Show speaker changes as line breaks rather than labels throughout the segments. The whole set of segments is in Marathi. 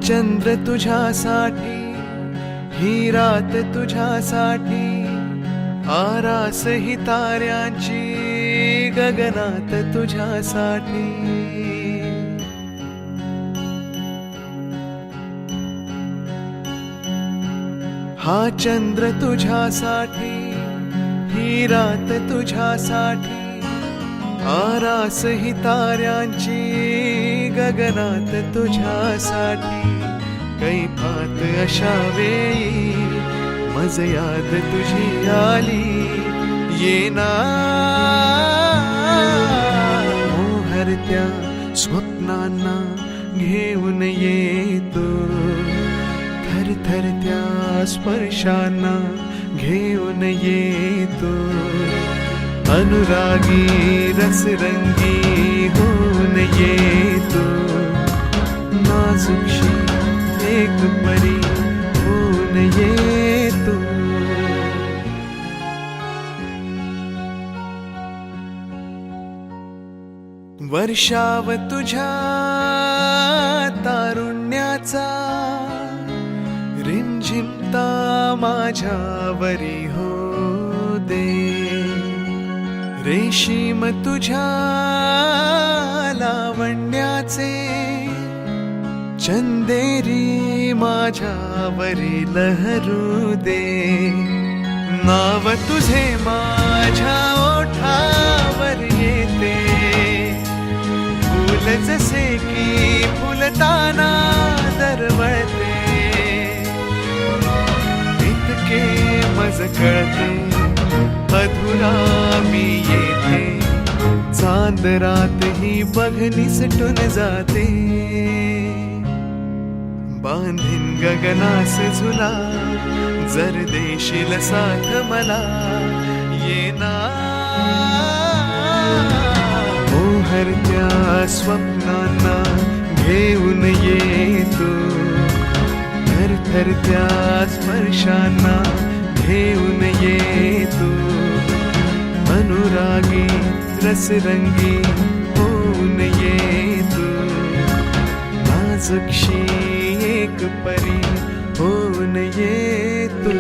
चंद्र तुझ्यासाठी, ही रात तुझ्यासाठी, आरास ही ताऱ्यांची गगनात तुझ्यासाठी. हा चंद्र तुझ्यासाठी, ही रात तुझ्यासाठी, आरास ही ताऱ्यांची गगनात तुझ्यासाठी. कैफात अशा वेळी मज याद तुझी आली, येना मोहरत्या स्वप्नांना घेऊन येतो, थरथरत्या स्पर्शांना घेऊन येतो. अनुरागी रसरंगी होऊन येतो, नाजुकशी एक परी होऊन येतो. वर्षाव तुझ्या तारुण्याचा, रिमझिमता माझ्यावरी हो दे. रेशीम तुझ्या लावण्याचे, चंदेरी माझ्यावरी लहरू दे. नाव तुझे माझ्या ओठावर येते, फुल जसे की फुलताना दरवळते. इतके मज कळते अधुरा मी येथे, चांद रात ही बघनी सटून जाते. बांधीन गगनास झुला, जर देशील साथ मला, येना मोहरत्या स्वप्नांना घेऊन येतो, थरथरत्या स्पर्शांना घेऊन येतो. अनुरागी रसरंगी होऊन येतो, नाजुकशी एक परी होऊन येतो.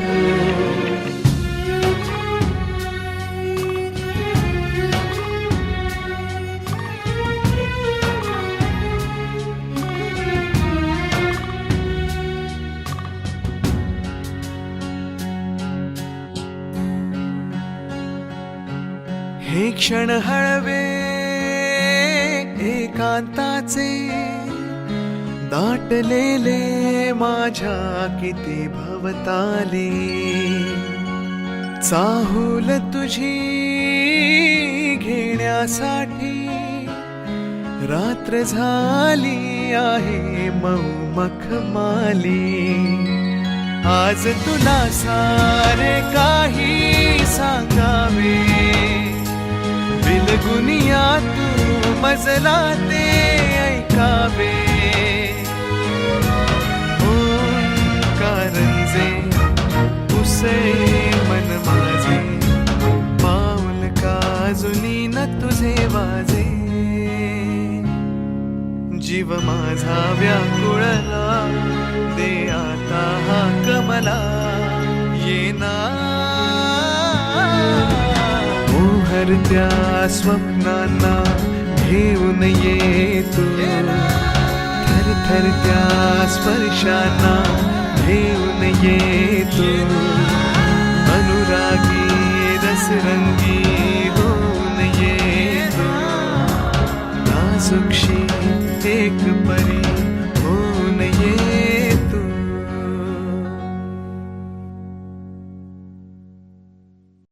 हे क्षण हळवे एकांताचे, दाटलेले माझ्या किती भवताली. चाहूल तुझी घेण्यासाठी, रात्र झाली आहे मऊ मखमाली. आज तुला सारे काही सांगावे, बिलगुनिया तू मजला ते ऐकावे. कारंजे उसे मन माझे, पाऊल काजुनी न तुझे वाजे. जीव माझा व्याकुळला, दे आता हा कमला, येना मोहरत्या स्वप्नांना घेऊन येतो, थरथरत्या स्पर्शांना